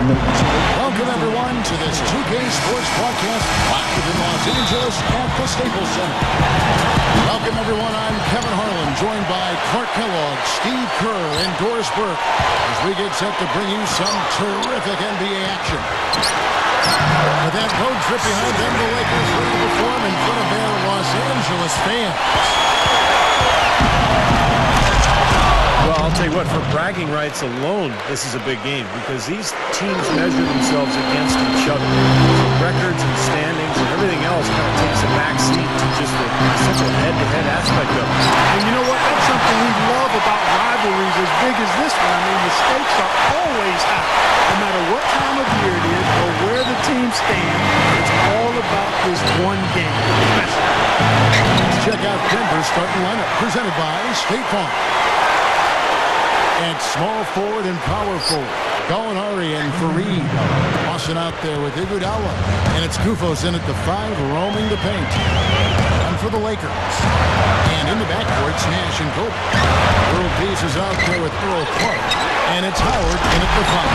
Welcome, everyone, to this 2K Sports Podcast live in Los Angeles at the Staples Center. Welcome, everyone. I'm Kevin Harlan, joined by Clark Kellogg, Steve Kerr, and Doris Burke, as we get set to bring you some terrific NBA action. With that road trip behind them, the Lakers ready to perform in front of their Los Angeles fans. Well, I'll tell you what, for bragging rights alone, this is a big game because these teams measure themselves against each other. So records and standings and everything else kind of takes a backseat to just the simple head-to-head aspect of it. And you know what? That's something we love about rivalries as big as this one. I mean, the stakes are always high. No matter what time of year it is or where the teams stand, it's all about this one game. Let's check out Denver's starting lineup, presented by State Farm. And small forward and power forward, Gallinari and Fareed. Lawson out there with Iguodala. And it's Kufos in at the 5, roaming the paint. And for the Lakers. And in the backcourt, it's Nash and Kobe. World Peace is out there with Earl Clark. And it's Howard in at the 5.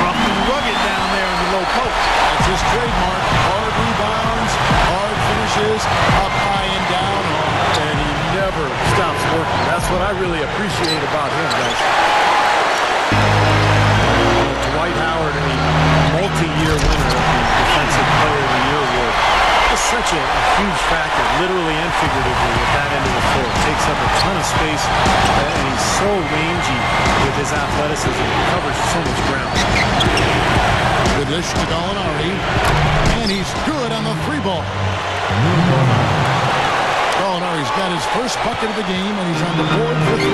Rough and rugged down there in the low post. That's his trademark. Hard rebounds, hard finishes, up high and down. And he never stops working. That's what I really appreciate about him, guys. Dwight Howard, a multi-year winner of the Defensive Player of the Year award. It's such a huge factor, literally and figuratively, at that end of the floor. Takes up a ton of space, and he's so rangy with his athleticism. He covers so much ground. Good dish to Gallinari, and he's good on the 3 ball. Gallinari's got his first bucket of the game, and he's on the board for 3.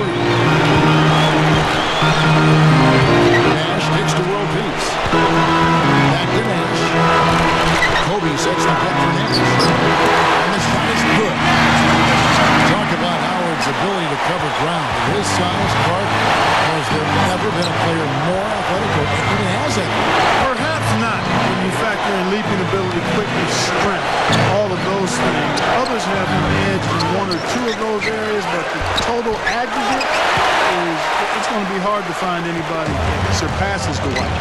Nash takes to World Peace. Back to Nash. Kobe sets the pick for Nash. And the shot is good. Talk about Howard's ability to cover ground. With his size, Clark, has there ever been a player more athletic or even has it? Perhaps not when you factor in leaping ability, quickness, strength, all of those things. Others have an edge in 1 or 2 of those areas, but the total aggregate is, it's going to be hard to find anybody that surpasses Dwight.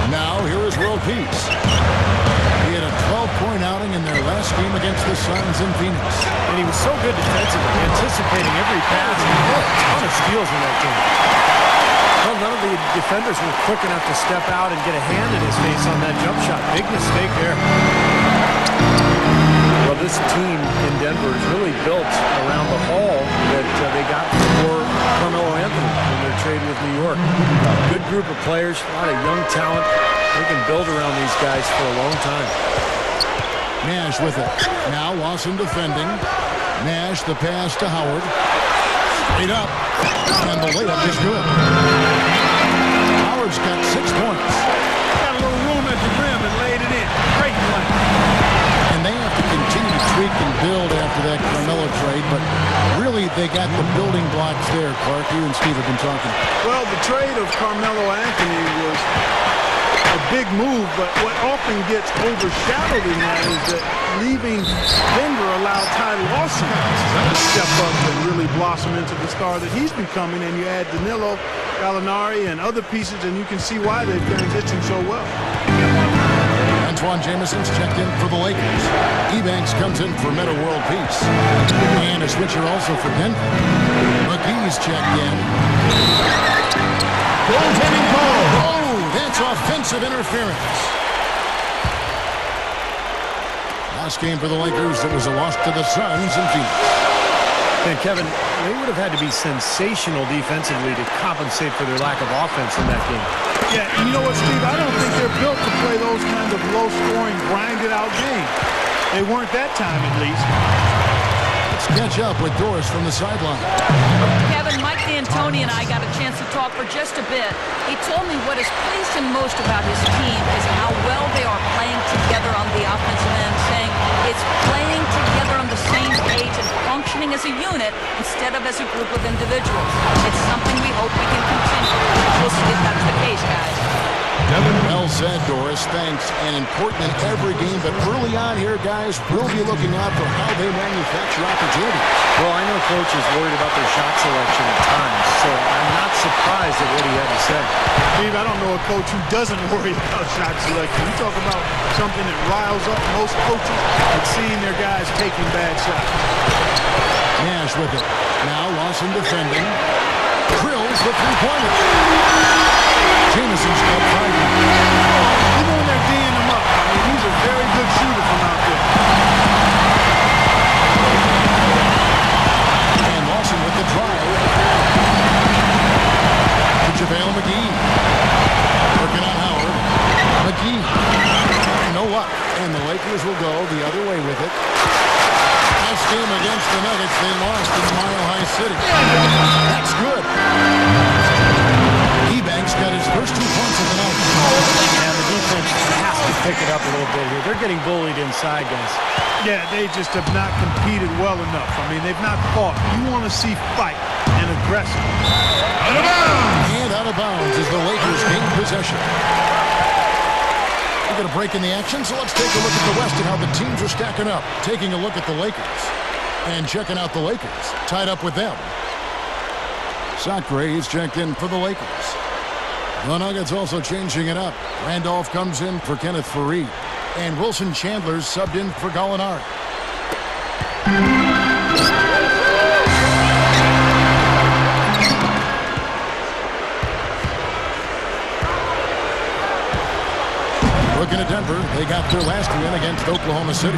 Now, here is World Peace. He had a 12-point outing in their last game against the Suns in Phoenix. And he was so good defensively, anticipating every pass. He had a ton of steals in that game. Well, none of the defenders were quick enough to step out and get a hand in his face on that jump shot. Big mistake there. Well, this team in Denver is really built around the haul that they got for Carmelo Anthony in their trade with New York. Good group of players, a lot of young talent. They can build around these guys for a long time. Nash with it. Now Lawson defending. Nash the pass to Howard. Straight up. And the layup is good. Howard's got 6 points. Got a little room at the rim and laid it in. Great play. And they have to continue to tweak and build after that Carmelo trade, but really they got the building blocks there, Clark. You and Steve have been talking. Well, the trade of Carmelo Anthony was a big move, but what often gets overshadowed in that is that leaving Denver allowed Ty Lawson to step up and really blossom into the star that he's becoming, and you add Danilo, Gallinari, and other pieces, and you can see why they've transitioned so well. Antoine Jameson's checked in for the Lakers. Ebanks comes in for Meta World Peace. And a switcher also for Denver. McGee's checked in. Goaltending call. Oh, that's offensive interference. Last game for the Lakers, it was a loss to the Suns in Phoenix. And Kevin, they would have had to be sensational defensively to compensate for their lack of offense in that game. Yeah, and you know what, Steve? I don't think they're built to play those kind of low-scoring, grinded-out games. They weren't that time, at least. Let's catch up with Doris from the sideline. Kevin, Mike D'Antoni and I got a chance to talk for just a bit. He told me what has pleased him most about his team is how well they are playing together on the offensive end, saying it's playing together on the same page and functioning as a unit instead of as a group of individuals. It's something we hope we can continue. We'll see if that's the case, guys. Well said, Doris. Thanks. And important in every game, but early on here, guys, we'll be looking out for how they manufacture opportunities. Well, I know Coach is worried about their shot selection at times, so I'm not surprised surprised at what he had to say. Steve, I don't know a coach who doesn't worry about shot selection. You talk about something that riles up most coaches and seeing their guys taking bad shots. Nash with it. Now Lawson defending. Drills the three-pointer. Jameson's got 5 now. Even when they're D'ing him up, I mean, he's a very good shooter from out there. And Lawson with the drive. To JaVale McGee. Working on Howard. McGee. No luck. And the Lakers will go the other way with it. Last game against the Nuggets, they lost in Mile High City. That's good. Ebanks got his first 2 points of the night. And the defense has to pick it up a little bit here. They're getting bullied inside, guys. Yeah, they just have not competed well enough. I mean, they've not fought. You want to see fight and aggression. Out of bounds! And out of bounds as the Lakers gain possession. We're going to break in the action, so let's take a look at the West and how the teams are stacking up. Taking a look at the Lakers and checking out the Lakers. Tied up with them. Sacre is checked in for the Lakers. The Nuggets also changing it up. Randolph comes in for Kenneth Faried. And Wilson Chandler's subbed in for Gallinari. Looking at Denver, they got their last win against Oklahoma City.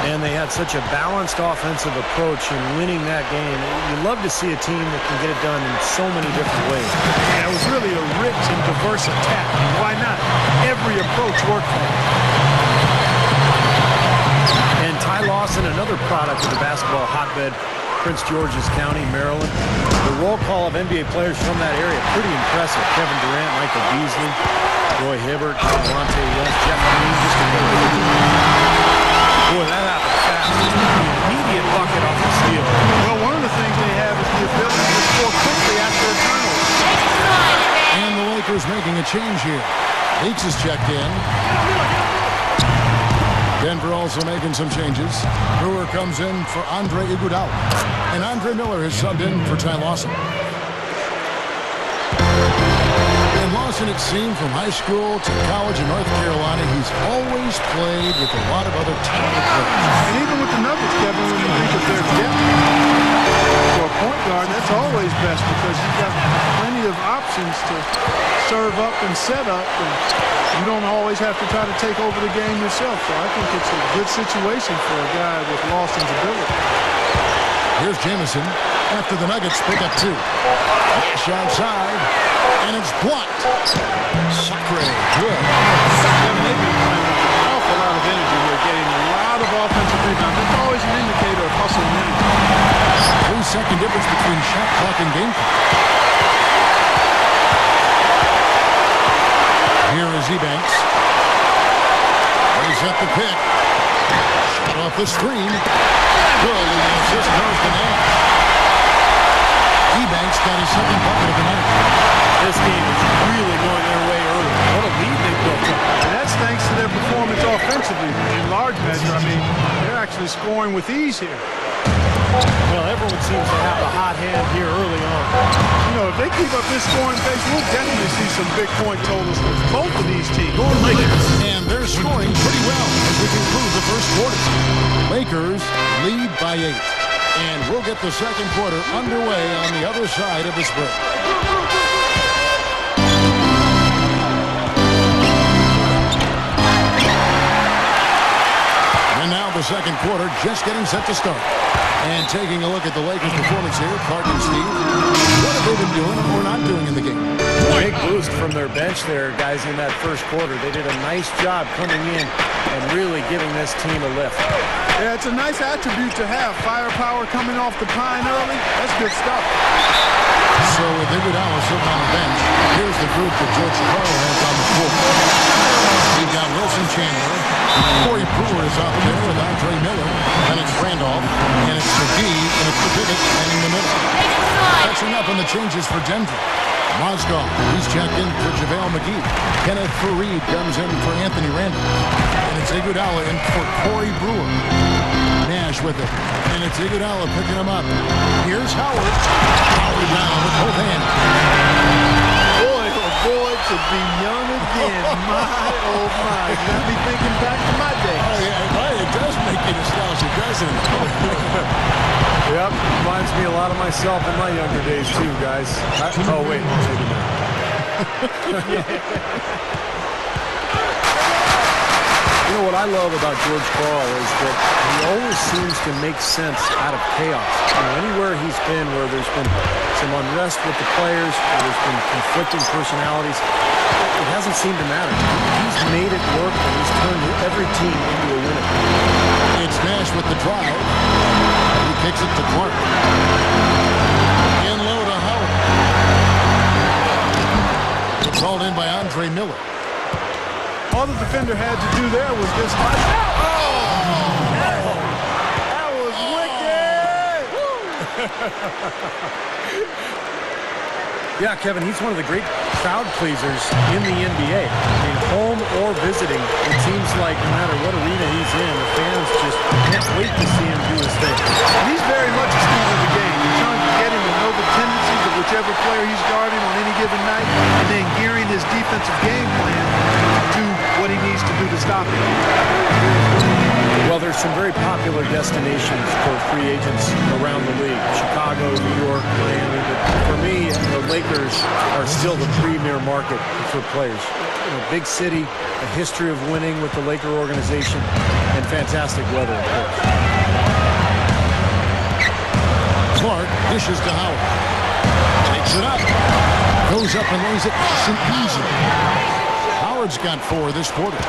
And they had such a balanced offensive approach in winning that game. You love to see a team that can get it done in so many different ways. Yeah, it was really a rich and diverse attack. Why not? Every approach worked for them. And Ty Lawson, another product of the basketball hotbed, Prince George's County, Maryland. The roll call of NBA players from that area, pretty impressive. Kevin Durant, Michael Beasley, Roy Hibbert, Delonte West, Jeff Green, just a name. Boy, that happened fast. Immediate bucket off the steal. Well, one of the things they have is the ability to score quickly after a turnover. And the Lakers making a change here. Leaks is checked in. Denver also making some changes. Brewer comes in for Andre Iguodala. And Andre Miller has subbed in for Ty Lawson. And Lawson, it seemed, from high school to college in North Carolina, he's always played with a lot of other talented players. And even with the Nuggets, Kevin, when you think of their depth for a point guard, that's always best because you've got plenty of options to serve up and set up, and you don't always have to try to take over the game yourself. So I think it's a good situation for a guy with Lawson's ability. Here's Jameson after the Nuggets pick up 2. Nash outside, and it's blocked. Sacre, good. They've been playing with an awful lot of energy here, getting a lot of offensive rebounds. It's always an indicator of hustle and energy. 3-second difference between shot clock and game clock. Here is Ebanks. They set the pick. Shot off the screen. Good, and the assist goes to Nash. Ebanks got his second bucket of the night. This game is really going their way early. What a lead they built up. And that's thanks to their performance offensively in large measure. I mean, they're actually scoring with ease here. Well, everyone seems to have a hot hand here early on. You know, if they keep up this scoring pace, we'll definitely see some big point totals with both of these teams. And they're scoring pretty well as we conclude the first quarter. Lakers lead by 8. And we'll get the second quarter underway on the other side of this break. And now the second quarter just getting set to start. And taking a look at the Lakers' performance here, Clark and Steve, what have they been doing or not doing in the game? Big boost from their bench there, guys, in that first quarter. They did a nice job coming in and really giving this team a lift. Yeah, it's a nice attribute to have. Firepower coming off the pine early. That's good stuff. So with Iguodala sitting on the bench, here's the group that George Chicago has on the floor. We've got Wilson Chandler. Corey Brewer is out there with Andre Miller. And it's Randolph. And it's McGee. And it's Pivot standing in the middle. Catching up on the changes for Denver. Mozgov, he's checked in for JaVale McGee. Kenneth Faried comes in for Anthony Randolph. And it's Iguodala in for Corey Brewer. Nash with it. And it's Iguodala picking him up. Here's Howard. Howard down with both hands. my. Got me thinking back to my days. Oh, yeah, it does make you nostalgic, doesn't it? Yep, reminds me a lot of myself in my younger days too, guys. Oh wait, maybe not. You know what I love about George Karl is that he always seems to make sense out of chaos. Anywhere he's been where there's been some unrest with the players, or there's been conflicting personalities, it hasn't seemed to matter. He's made it work, and he's turned every team into a winner. It's Nash with the drive. He kicks it to Clark. In low to Howard. It's hauled in by Andre Miller. All the defender had to do there was just hush out. Oh! That was wicked! Yeah, Kevin, he's one of the great crowd pleasers in the NBA. I mean, home or visiting, it seems like no matter what arena he's in, the fans just can't wait to see him do his thing. And he's very much a student of the game. He's trying to get him to know the tendencies of whichever player he's guarding on any given night, and then gearing his defensive game plan to do what he needs to do to stop him. Well, there's some very popular destinations for free agents around the league. Chicago, New York, Miami. But for me, the Lakers are still the premier market for players. Big city, a history of winning with the Laker organization, and fantastic weather, of course. Clark dishes to Howard. Takes it up. Goes up and lays it nice and easy. Howard's got 4 this quarter.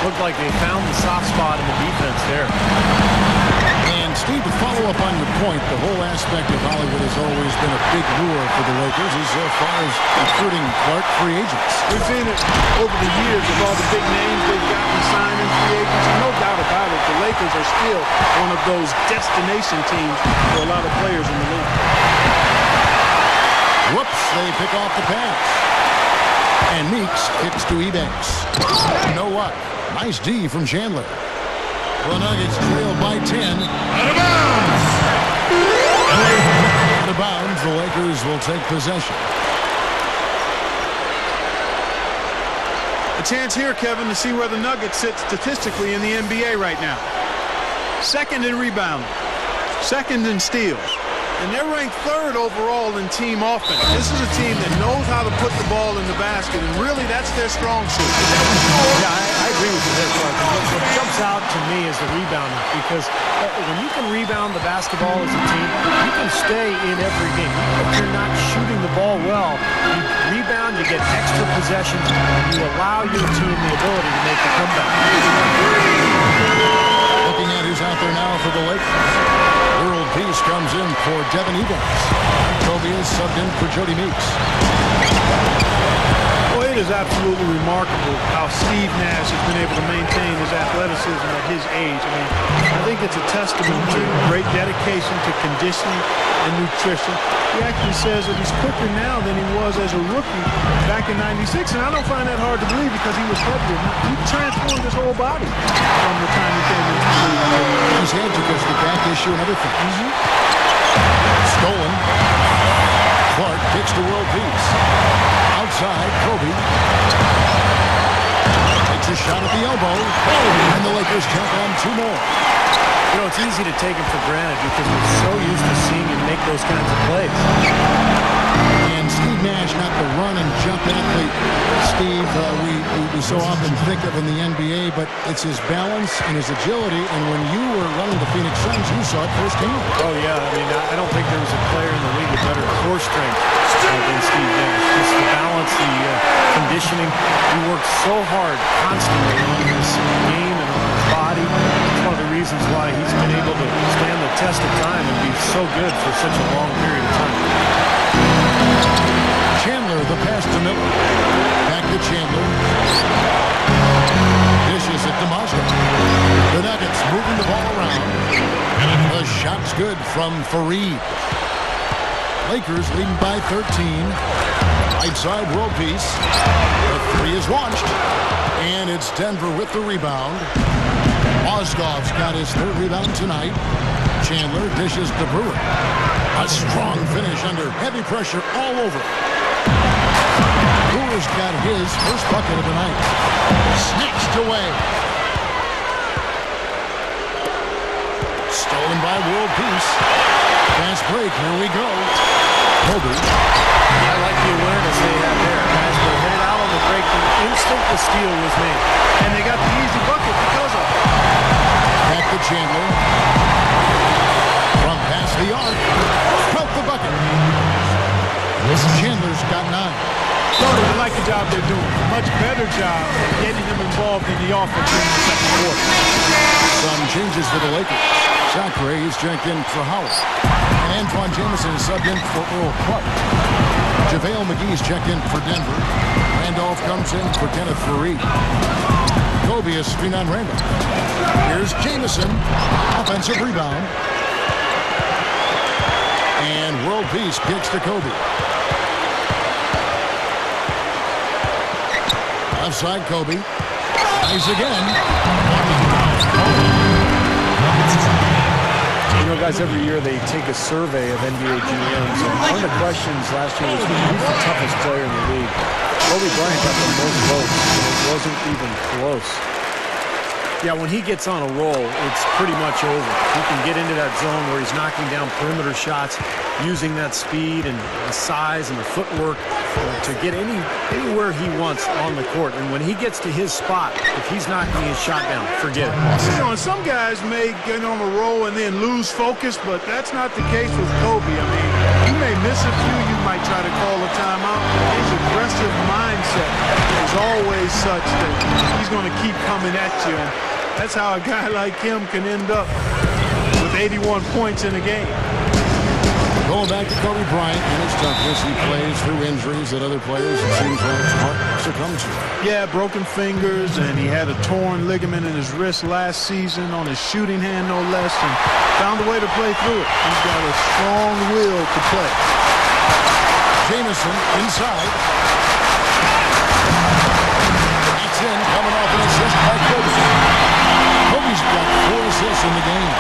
Looked like they found the soft spot in the defense there. And Steve, to follow up on your point, the whole aspect of Hollywood has always been a big lure for the Lakers as far as recruiting Clark free agents. We've seen it over the years with all the big names they've gotten signed in free agents. No doubt about it, the Lakers are still one of those destination teams for a lot of players in the league. Whoops, they pick off the pass. And Meeks kicks to Ebanks. You know what? Nice D from Chandler. The Nuggets trail by 10. Out of bounds! Out of bounds, the Lakers will take possession. A chance here, Kevin, to see where the Nuggets sit statistically in the NBA right now. Second in rebounding, second in steals, and they're ranked 3rd overall in team offense. This is a team that knows how to put the ball in the basket, and really that's their strong suit. Yeah, I agree with you there, Clark. What jumps out to me is the rebounding, because when you can rebound the basketball as a team, you can stay in every game. Even if you're not shooting the ball well, you rebound, you get extra possessions, and you allow your team the ability to make the comeback. Looking at who's out there now for the Lakers. World Peace comes in for Devin Ebanks. Kobe is subbed in for Jody Meeks. Well, it is absolutely remarkable how Steve Nash has been able to maintain his athleticism at his age. I mean, I think it's a testament to great dedication to conditioning and nutrition. He actually says that he's quicker now than he was as a rookie back in '96, and I don't find that hard to believe because he was heavier. He transformed his whole body from the time he came into the league. His head because of the back issue and other things. Stolen. Clark kicks to World Peace. Outside, Kobe. Takes a shot at the elbow. And the Lakers tack on 2 more. You know, it's easy to take him for granted because we're so used to seeing him make those kinds of plays. And Steve Nash, not the run and jump athlete, Steve, we so often think of in the NBA, but it's his balance and his agility. And when you were running the Phoenix Suns, you saw it firsthand. Oh, yeah. I mean, I don't think there was a player in the league with better core strength than Steve Nash. Just the balance, the conditioning. He worked so hard constantly on his game and on his body. It's one of the reasons why he's been able to stand the test of time and be so good for such a long period of time. Chandler, the pass to Miller. Back to Chandler. Dishes it to Moscow. The Nuggets moving the ball around. The shot's good from Fareed. Lakers leading by 13. Right side, World Peace. The 3 is launched. And it's Denver with the rebound. Mozgov's got his 3rd rebound tonight. Chandler dishes to Brewer. A strong finish under heavy pressure all over. Brewer Chandler's got his first bucket of the night. Snatched away. Stolen by World Peace. Fast break. Here we go. Kobe. I like the awareness they have there. Guys were headed out on the break the instant the steal was made. And they got the easy bucket because of it. Back to Chandler. From past the arc. Broke the bucket. Chandler's got 9. I like the job they're doing. Much better job getting them involved in the offense in the second quarter. Some changes for the Lakers. Zachary is checked in for Howard. And Antoine Jameson is subbed in for Earl Clark. JaVale McGee's checked in for Denver. Randolph comes in for Kenneth Faried. Kobe is screen on Randolph. Here's Jameson. Offensive rebound. And World Peace kicks to Kobe. Outside Kobe. Nice again. You know, guys, every year they take a survey of NBA GMs, and one of the questions last year was who's the toughest player in the league. Kobe Bryant got the most votes, and it wasn't even close. Yeah, when he gets on a roll, it's pretty much over. He can get into that zone where he's knocking down perimeter shots, using that speed and the size and the footwork to get anywhere he wants on the court. And when he gets to his spot, if he's knocking his shot down, forget it. You know, and some guys may get on a roll and then lose focus, but that's not the case with Kobe. I mean, you may miss a few, you might try to call a timeout. His aggressive mindset is always such that he's going to keep coming at you. And that's how a guy like him can end up with 81 points in a game. Going back to Kobe Bryant and his toughness, he plays through injuries that other players, it seems like, it's hard to succumb to. Yeah, broken fingers, and he had a torn ligament in his wrist last season on his shooting hand, no less, and found a way to play through it. He's got a strong will to play. Jameson inside. That's in, coming off an assist by Kobe. Kobe's got 4 assists in the game.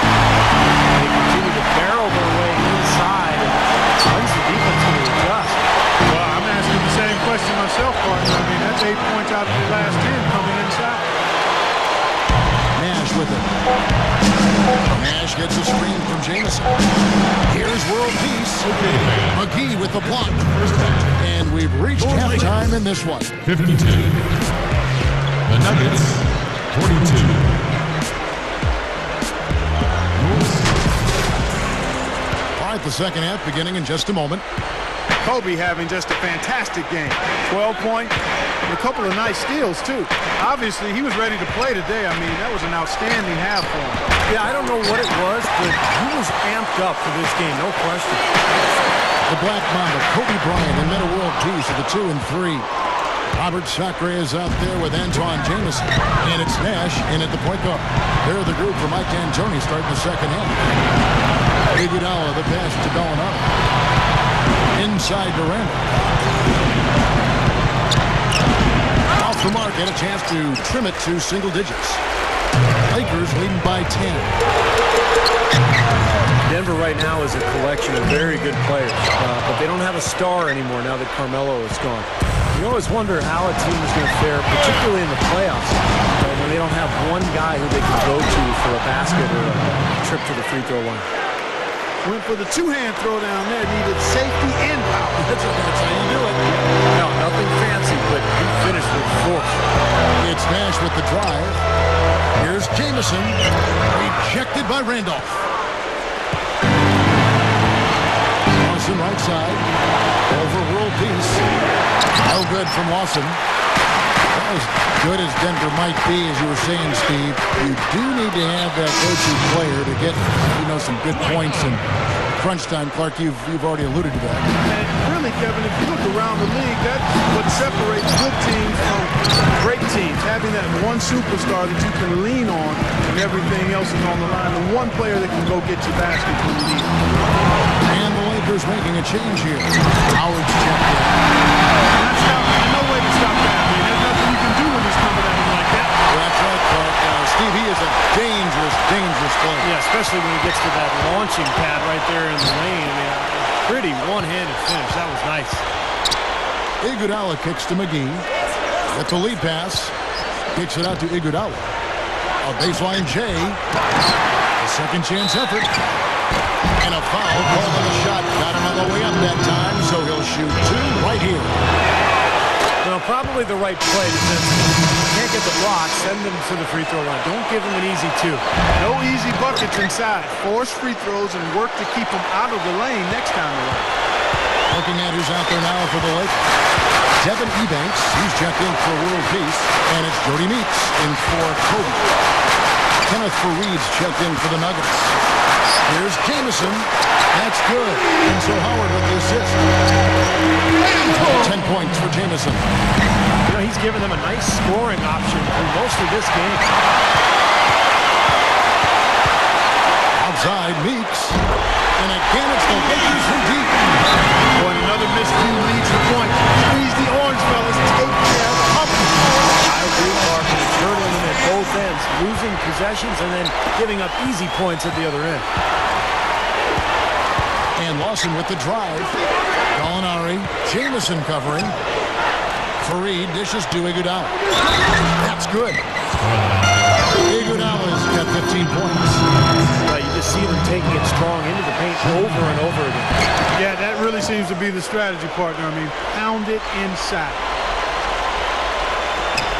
They continue to barrel their way inside. When's the defense going to adjust? Well, I'm asking the same question myself, partner. I mean, that's 8 points out of the last 10 coming inside. Nash with it. Nash gets a screen from Jameson. Here's World Peace. McGee with the block. And we've reached halftime in this one. 52. The Nuggets, 42. All right, the second half beginning in just a moment. Kobe having just a fantastic game. 12 points, and a couple of nice steals, too. Obviously, he was ready to play today. I mean, that was an outstanding half for him. Yeah, I don't know what it was, but he was amped up for this game, no question. The Black Mamba, Kobe Bryant, and Meta World Peace are the 2 and 3. Robert Sacre is out there with Antoine Jameson. And it's Nash in at the point guard. They're the group for Mike D'Antoni starting the second half. Iguodala, the pass to Gallinari. Inside to Randall. Off the mark, had a chance to trim it to single digits. Lakers leading by 10. Denver right now is a collection of very good players, but they don't have a star anymore now that Carmelo is gone. You always wonder how a team is going to fare, particularly in the playoffs, when they don't have one guy who they can go to for a basket or a trip to the free throw line. Went for the two-hand throw down there. Needed safety and power. That's how you do it. No, nothing fancy, but he finished with force. It's Nash with the drive. Here's Jameson. Rejected by Randolph. Lawson right side. Over World Peace. No good from Lawson. As good as Denver might be, as you were saying, Steve, you do need to have that go-to player to get, some good points in crunch time. Clark, you've already alluded to that. And really, Kevin, if you look around the league, that's what separates good teams from great teams. Having that one superstar that you can lean on and everything else is on the line. The one player that can go get you baskets when you need it. And the Lakers making a change here. Howard's checked in. No way to stop that. I mean, there's nothing you can do when he's coming at him like that. That's right, Clark. Steve, he is a dangerous, dangerous player. Yeah, especially when he gets to that launching pad right there in the lane. I mean, pretty one-handed finish. That was nice. Iguodala kicks to McGee. Gets a lead pass. Kicks it out to Iguodala. A baseline J. A second chance effort. And a foul called on the shot. Got him on the way up that time, so he'll shoot two right here. Well, probably the right play. Can't get the block, send them to the free throw line. Don't give them an easy two. No easy buckets inside. Force free throws and work to keep them out of the lane next time around. Looking at who's out there now for the Lakers. Devin Ebanks, he's checked in for world peace. And it's Jody Meeks in for Kobe. Kenneth Faried's checked in for the Nuggets. Here's Jamison. That's good. And so Howard with the assist. 10 points for Jamison. You know, he's given them a nice scoring option through most of this game. Outside, Meeks. And again, it's the Lakers from deep. Oh, and another miscue leads the point. Squeeze the orange, fellas. Take care. Up the score. I agree, Mark. And it's hurting them at both ends. Losing possessions and then giving up easy points at the other end. And Lawson with the drive. Gallinari, Jamison covering. Faried dishes to Iguodala. That's good. Iguodala's got 15 points. You just see them taking it strong into the paint over and over again. Yeah, that really seems to be the strategy, partner. I mean, pound it inside.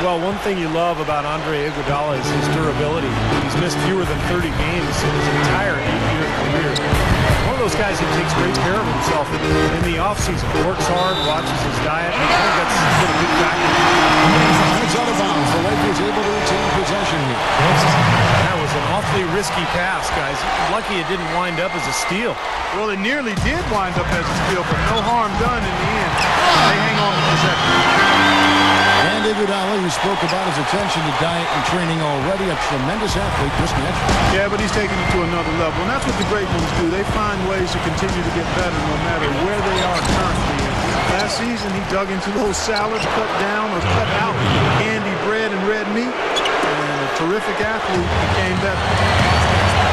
Well, one thing you love about Andre Iguodala is his durability. He's missed fewer than 30 games in his entire 8-year career. One of those guys who takes great care of himself in the offseason. Works hard, watches his diet. I think that's been a good factor. It's out of bounds. The Lakers able to retain possession here. That was an awfully risky pass, guys. Lucky it didn't wind up as a steal. Well, it nearly did wind up as a steal, but no harm done in the end. They hang on to possession. And Iguodala, who spoke about his attention to diet and training already, a tremendous athlete, just naturally. Yeah, but he's taking it to another level, and that's what the great ones do. They find ways to continue to get better no matter where they are currently. Last season, he dug into those salads, cut down or cut out candy, bread, and red meat, and a terrific athlete became better.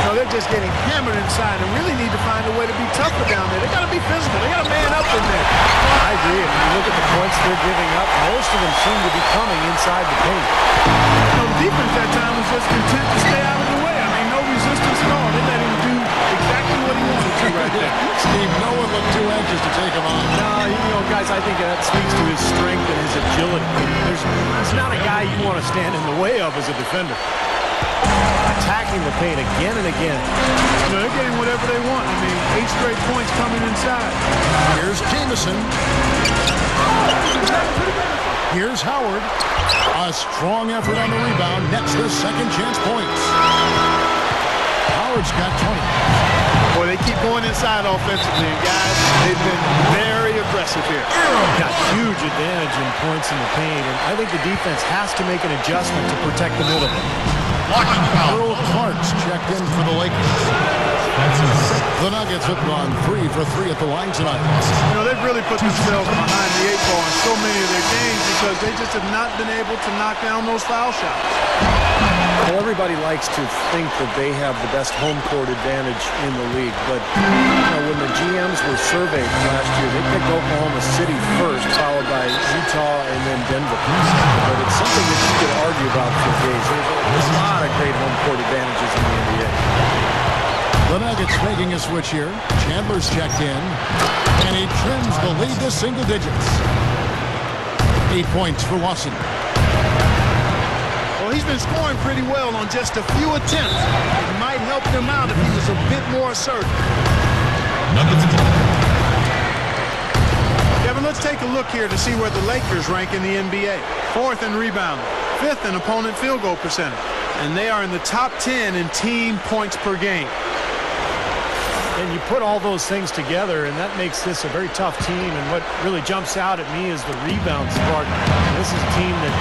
So they're just getting hammered inside and really need to find a way to be tougher down there. They got to be physical. They got to man up in there. I agree. If you look at the points they're giving up, most of them seem to be coming inside the paint. You know, the defense that time was just content to stay out of the way. I mean, no resistance at all. They let him do exactly what he wanted to right there. Steve, no one looked too anxious to take him on. No, you know, guys, I think that speaks to his strength and his agility. He's not a guy you want to stand in the way of as a defender. Attacking the paint again and again. You know, they're getting whatever they want. I mean, 8 straight points coming inside. Here's Jamison. Here's Howard. A strong effort on the rebound. Nets the second chance points. Howard's got 20. Boy, they keep going inside offensively. And guys, they've been very aggressive here. Got huge advantage in points in the paint, and I think the defense has to make an adjustment to protect the middle. Earl Clark's checked in for the Lakers. The Nuggets have gone 3 for 3 at the line tonight. You know, they've really put themselves behind the 8 ball in so many of their games because they just have not been able to knock down those foul shots. Well, everybody likes to think that they have the best home court advantage in the league, but you know, when the GMs were surveyed last year, they picked Oklahoma City first, followed by Utah and then Denver. But it's something that you could argue about for days. There's a lot of great home court advantages in the NBA. The Nuggets making a switch here. Chandler's checked in, and he trims the lead to single digits. 8 points for Lawson. Well, he's been scoring pretty well on just a few attempts. It might help them out if he was a bit more assertive. Kevin, let's take a look here to see where the Lakers rank in the NBA. 4th in rebounding, 5th in opponent field goal percentage, and they are in the top 10 in team points per game. And you put all those things together, and that makes this a very tough team. And what really jumps out at me is the rebounds part. This is a team that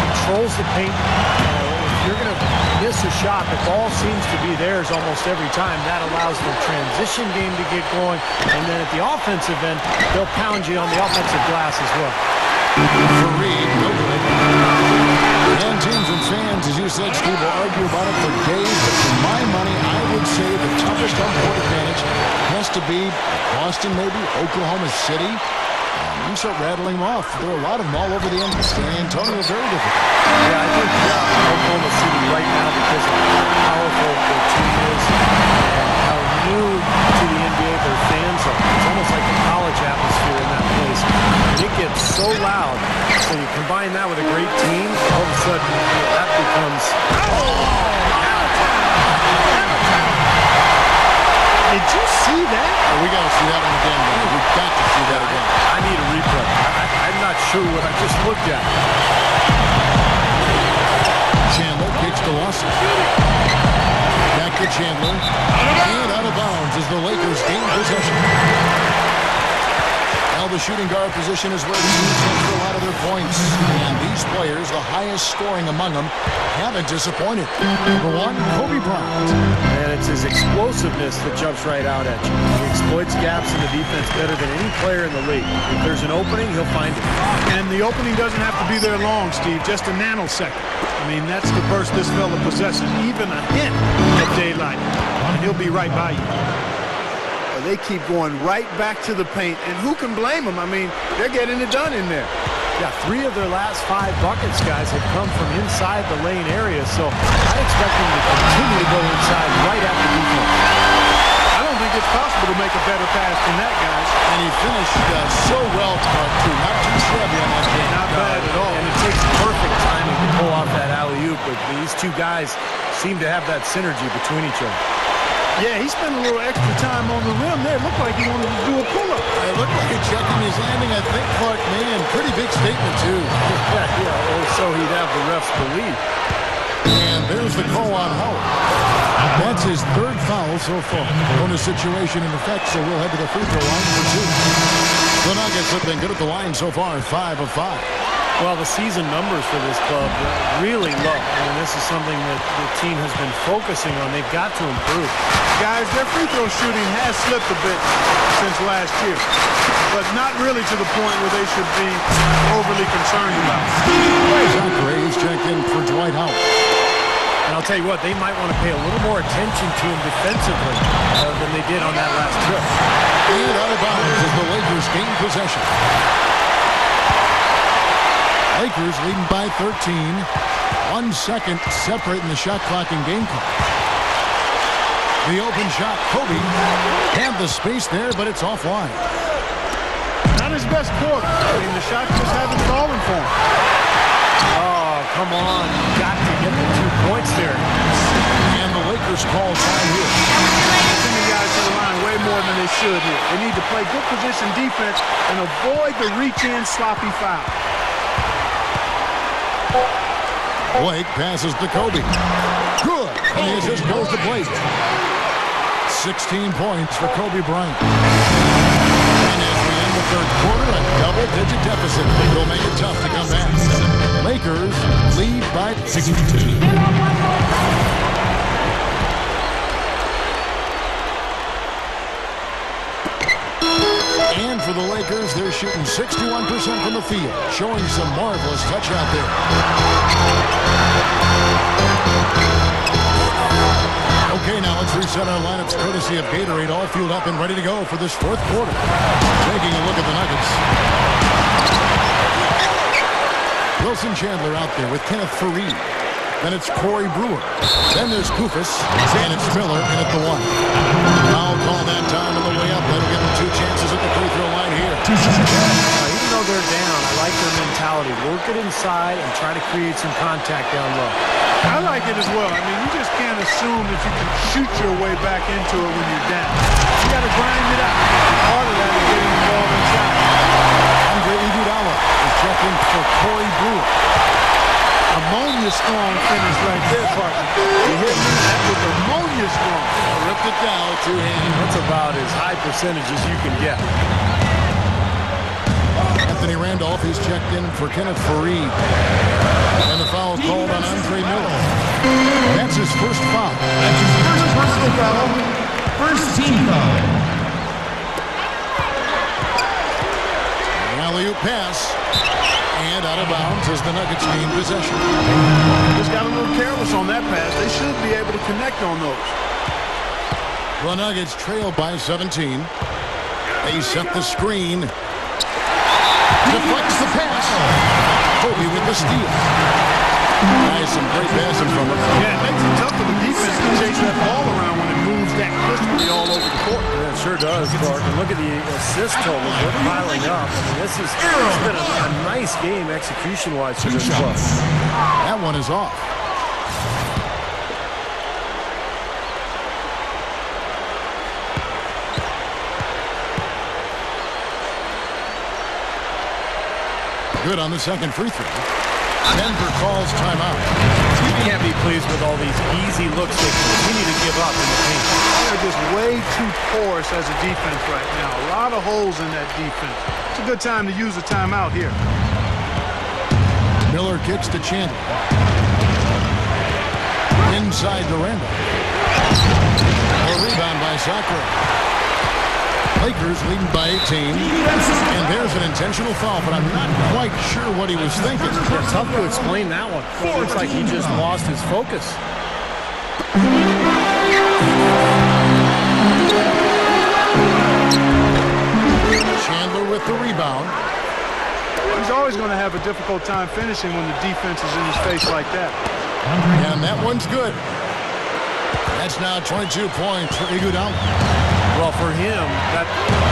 controls the paint. If you're going to miss a shot, the ball seems to be theirs almost every time. That allows the transition game to get going. And then at the offensive end, they'll pound you on the offensive glass as well. Faried, no good. And teams and fans, as you said, Steve, will argue about it for days, but for my money, I would say the toughest home court advantage has to be Boston, maybe, Oklahoma City, You start rattling them off. There are a lot of them all over the end of San Antonio. Very difficult. Yeah, I think Oklahoma City right now, because of how powerful their team is and how new to the NBA their fans are. It's almost like a college atmosphere in that place. And it gets so loud. So you combine that with a great team, all of a sudden that becomes... Did you see that? Oh, we got to see that one again, man. We've got to see that again. I need a replay. I'm not sure what I just looked at. Chandler kicks to Lawson. Back to Chandler. And out of bounds as the Lakers gain possession. Now the shooting guard position is where the teams get a lot of their points. And these players, the highest scoring among them, haven't disappointed. Number one, Kobe Bryant. And it's his explosiveness that jumps right out at you. He exploits gaps in the defense better than any player in the league. If there's an opening, he'll find it. And the opening doesn't have to be there long, Steve. Just a nanosecond. I mean, that's the burst this fella possesses. Even a hint of daylight, and he'll be right by you. They keep going right back to the paint, and who can blame them? I mean, they're getting it done in there. Yeah, 3 of their last 5 buckets, guys, have come from inside the lane area, so I expect them to continue to go inside right after defense. I don't think it's possible to make a better pass than that, guys. And he finished so well, Clark, too. Not too shabby on that game. Not bad at all. And it takes perfect timing to pull off that alley-oop, but these two guys seem to have that synergy between each other. Yeah, he spent a little extra time on the rim there. It looked like he wanted to do a pull-up. It looked like a checking his landing, I think, Clark, man. Pretty big statement, too. Yeah, or so he'd have the refs believe. And there's the call on Howard. That's his 3rd foul so far. Bonus situation in effect, so we'll head to the free throw line for 2. The Nuggets have been good at the line so far, 5 of 5. Well, the season numbers for this club are really low. I mean, this is something that the team has been focusing on. They've got to improve. Guys, their free throw shooting has slipped a bit since last year, but not really to the point where they should be overly concerned about it. Zach Graves checked in for Dwight Howard. And I'll tell you what, they might want to pay a little more attention to him defensively than they did on that last trip. And out of bounds as the Lakers gain possession. Lakers leading by 13. 1 second separating the shot clock and game clock. The open shot, Kobe had the space there, but it's offline. Not his best quarter. I mean, the shot just hasn't fallen for him. Oh, come on. You got to get the 2 points there. And the Lakers call time here. Sending guys to the line way more than they should here. They need to play good position defense and avoid the reach-in sloppy foul. Blake passes to Kobe. Good. And the assist goes to Blake. 16 points for Kobe Bryant. And as we end the 3rd quarter, a double-digit deficit. It'll make it tough to come back. Lakers lead by 62. And for the Lakers, they're shooting 61% from the field, showing some marvelous touch out there. Okay, now let's reset our lineups courtesy of Gatorade, all fueled up and ready to go for this 4th quarter. Taking a look at the Nuggets. Wilson Chandler out there with Kenneth Faried. Then it's Corey Brewer. Then there's Koufos, and it's Miller in at the 1. Foul call that time on the way up. That'll give them 2 chances at the free throw line here. Even though they're down, I like their mentality. Work it inside and try to create some contact down low. I like it as well. I mean, you just can't assume that you can shoot your way back into it when you're down. You got to grind it out. Part of that is getting the ball inside. Andre Iguodala is checking for Corey Brewer. Ammonia strong finish right there, partner. You hit me? That was ammonia strong. Ripped it down, 2-hand. That's about as high percentage as you can get. Anthony Randolph, he's checked in for Kenneth Faried. And the foul called on Andre Miller. That's his 1st foul. That's his 1st personal foul. 1st team foul. Alley-oop pass. And out of bounds as the Nuggets gain possession. Just got a little careless on that pass. They should be able to connect on those. The Nuggets trail by 17. They set the screen. Deflects the pass. Kobe with the steal. Nice, some great passing from him. Yeah, it makes it tough for the defense to chase that ball around when it moves that crisply all over the court. Yeah, it sure does, Clark. And look at the assist totals. They're piling up. I mean, this has been a nice game execution-wise for this club. That one is off. Good on the second free throw. Denver calls timeout. You can't be pleased with all these easy looks they continue to give up in the paint. They're just way too porous as a defense right now. A lot of holes in that defense. It's a good time to use a timeout here. Miller kicks to Chandler. Inside the Randall. A rebound by Sakura. Lakers leading by 18. And there's an intentional foul, but I'm not quite sure what he was thinking. It's tough to explain that one. It looks like he just lost his focus. Chandler with the rebound. He's always going to have a difficult time finishing when the defense is in his face like that. And that one's good. That's now 22 points for Iguodala. Well, for him, that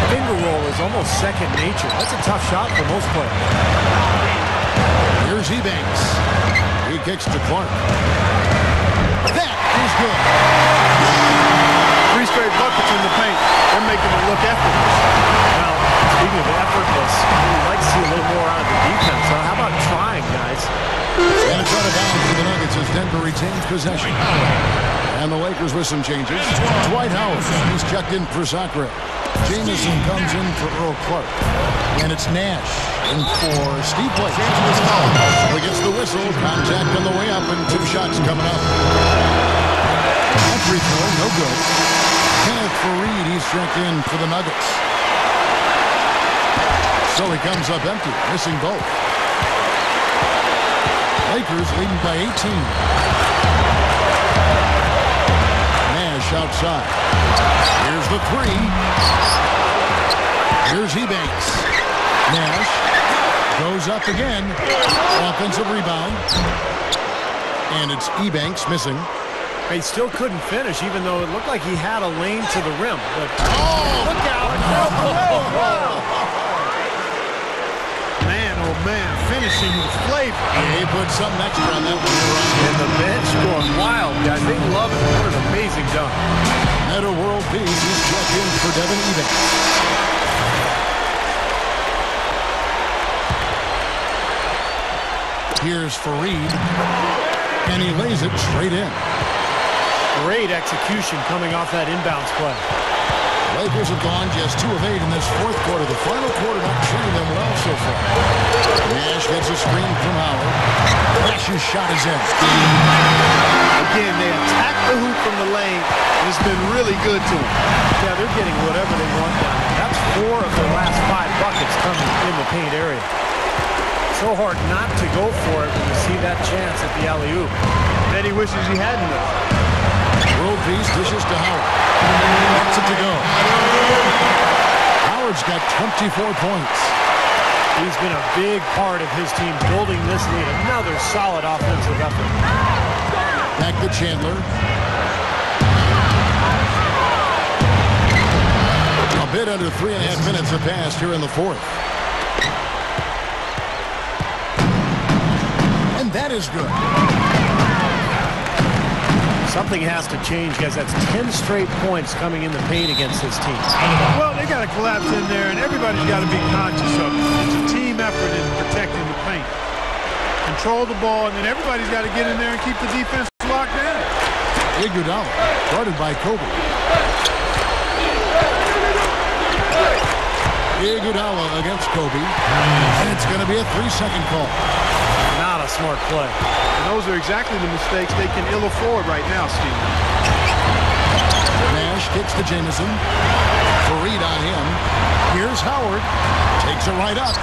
finger roll is almost second nature. That's a tough shot for most players. Here's Ebanks. He kicks to Clark. That is good. 3 straight buckets in the paint. They're making it look effortless. Well, speaking of effortless, we'd like to see a little more out of the defense. So how about trying, guys? And it's out of bounds for the Nuggets as Denver retains possession. And the Lakers with some changes. Dwight Howard is checked in for Sakura. Jamison comes in for Earl Clark. And it's Nash in for Steve Blake. So he gets the whistle. Contact on the way up and 2 shots coming up. That free throw, no good. Kenneth Faried, he's checked in for the Nuggets. So he comes up empty, missing both. Lakers leading by 18. Outside. Here's the 3. Here's Ebanks. Nash goes up again. Offensive rebound. And it's Ebanks missing. He still couldn't finish, even though it looked like he had a lane to the rim. But look out! Man, oh man, finishing with flavor. Yeah, he put something extra on that one. And the bench going wild, guys. They love it. What an amazing dunk. Meta World Peace is checked in for Devin Ebanks. Here's Faried. And he lays it straight in. Great execution coming off that inbounds play. Lakers have gone just 2 of 8 in this 4th quarter. The final quarter not treating them well so far. Nash gets a screen from Howard. Nash's shot is in. Again, they attack the hoop from the lane. It's been really good to them. Yeah, they're getting whatever they want down there. That's 4 of their last 5 buckets coming in the paint area. So hard not to go for it when you see that chance at the alley-oop. Bet he wishes he hadn't. World Peace dishes to Howard. Gets it to go. Howard's got 24 points. He's been a big part of his team building this lead. Another solid offensive effort. Back to Chandler. A bit under 3.5 minutes have passed here in the 4th. And that is good. Something has to change, guys. That's 10 straight points coming in the paint against this team. Well, they got to collapse in there, and everybody's got to be conscious of it. It's a team effort in protecting the paint. Control the ball, and then everybody's got to get in there and keep the defense locked down. Iguodala, guarded by Kobe. Iguodala against Kobe. And it's going to be a 3-second call. Not a smart play. And those are exactly the mistakes they can ill afford right now, Steve. Nash kicks to Jamison. Faried on him. Here's Howard. Takes it right up.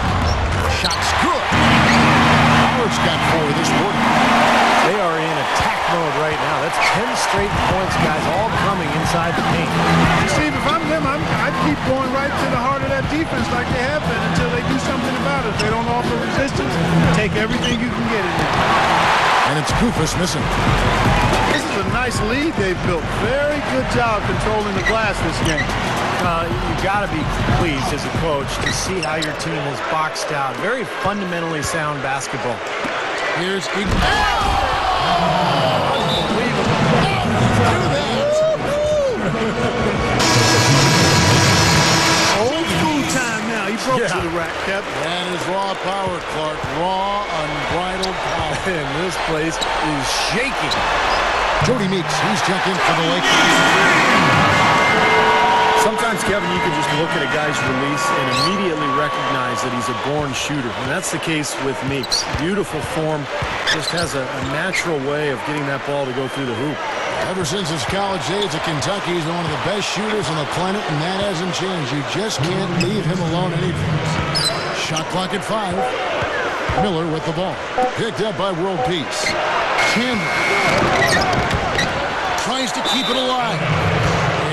Shot's good. Howard's got 4 this quarter. They are in attack mode right now. That's 10 straight points, guys, all coming inside the paint. Steve, if I'm them, I'd keep going right to the heart of that defense like they have been until they do something about it. If they don't offer resistance, take everything you can get in there. And it's Kufus missing. This is a nice lead they've built. Very good job controlling the glass this game. You got to be pleased as a coach to see how your team is boxed out. Very fundamentally sound basketball. Here's Old school time now. He broke to the rack, Kev. And his raw power, Clark. Raw, unbridled power. And this place is shaking. Jody Meeks, he's checking for the Lakers. Sometimes, Kevin, you can just look at a guy's release and immediately recognize that he's a born shooter. And that's the case with Meeks. Beautiful form. Just has a natural way of getting that ball to go through the hoop. Ever since his college days at Kentucky, he's been one of the best shooters on the planet, and that hasn't changed. You just can't leave him alone anything. Shot clock at 5. Miller with the ball. Picked up by World Peace. Chandler tries to keep it alive.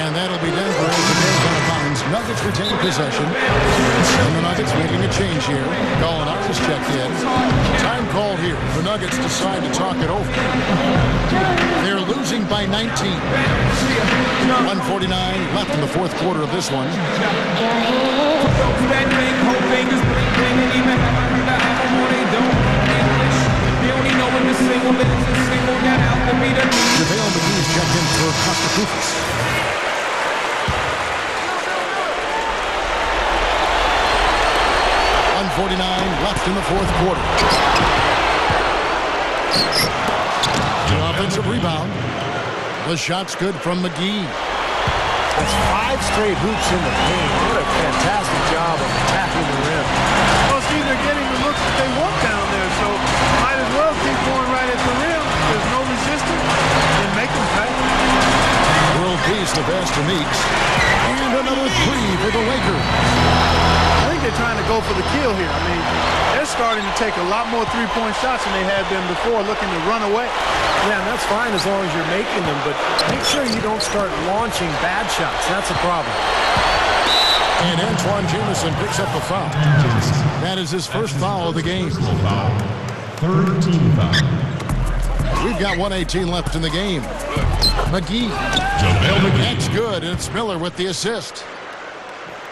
And that'll be Denver as it goes out of bounds. Nuggets retain possession. And the Nuggets making a change here. Gallinari's checked in. Time call here. The Nuggets decide to talk it over. They're losing by 19. 1:49 left in the fourth quarter of this one. JaVale McGee's checked in for Costa Kufis. .49 left in the fourth quarter. The offensive rebound. The shot's good from McGee. That's 5 straight hoops in the paint. What a fantastic job of attacking the rim. Well, see, they're getting the looks that they want down there, so might as well keep going right at the rim. There's no resistance, and make them pay. World Peace, the best to Meeks. And another 3 for the Lakers. I think they're trying to go for the kill here. I mean, they're starting to take a lot more three-point shots than they had been before, looking to run away. Yeah, and that's fine as long as you're making them, but make sure you don't start launching bad shots. That's a problem. And Antoine Jamison picks up the foul. That is his first foul of the game. Third team foul. We've got 1:18 left in the game. McGee. That's good, and it's Miller with the assist.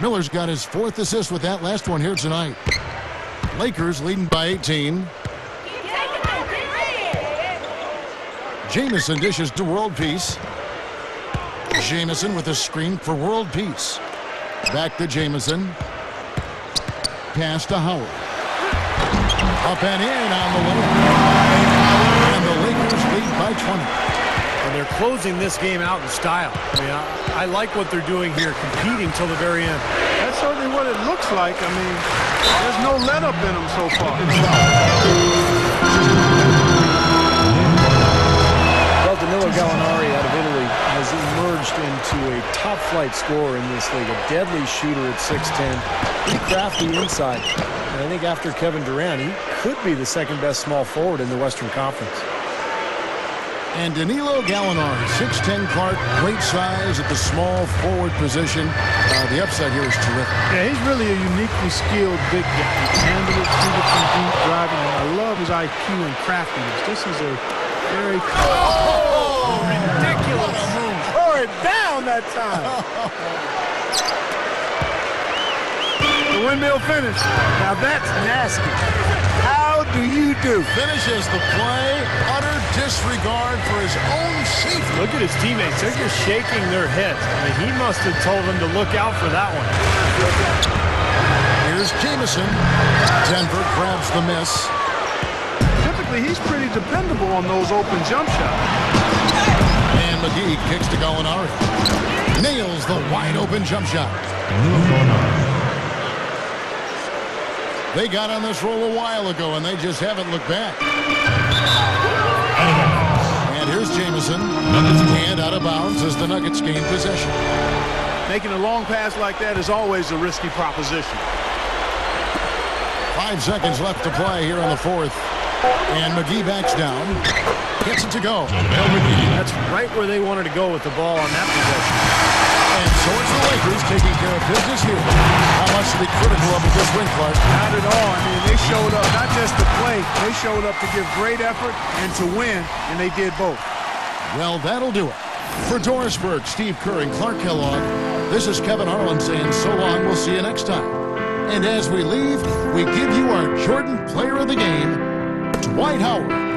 Miller's got his 4th assist with that last one here tonight. Lakers leading by 18. Jamison dishes to World Peace. Jamison with a screen for World Peace. Back to Jamison. Pass to Howard. Up and in on the way. And the Lakers lead by 20. And they're closing this game out in style. I mean, I like what they're doing here, competing till the very end. That's certainly what it looks like. I mean, there's no let-up in them so far. Well, Danilo Gallinari out of Italy has emerged into a top-flight scorer in this league, a deadly shooter at 6'10", pretty crafty inside. And I think after Kevin Durant, he could be the second-best small forward in the Western Conference. And Danilo Gallinari, 6'10", Clark, great size at the small forward position. The upside here is terrific. Yeah, he's really a uniquely skilled big guy. He can handle it, shoot it from deep, driving, and I love his IQ and craftiness. This is a very... Oh, ridiculous. Throw it down that time. The windmill finish. Now that's nasty. How do you do? Finishes the play, utter disregard for his own safety. Look at his teammates. They're just shaking their heads. I mean, he must have told them to look out for that one. Here's Jamison. Denver grabs the miss. Typically, he's pretty dependable on those open jump shots. And McGee kicks to Gallinari. Nails the wide-open jump shot. They got on this roll a while ago, and they just haven't looked back. And here's Jamison. And out of bounds as the Nuggets gain possession. Making a long pass like that is always a risky proposition. 5 seconds left to play here in the fourth. And McGee backs down. Gets it to go. That's right where they wanted to go with the ball on that possession. And so it's the Lakers taking care of business here. How much to be critical of this win, Clark. Not at all. I mean, they showed up not just to play, they showed up to give great effort and to win, and they did both. Well, that'll do it. For Doris Burke, Steve Kerr, and Clark Kellogg, this is Kevin Harlan saying so long. We'll see you next time. And as we leave, we give you our Jordan Player of the Game, Dwight Howard.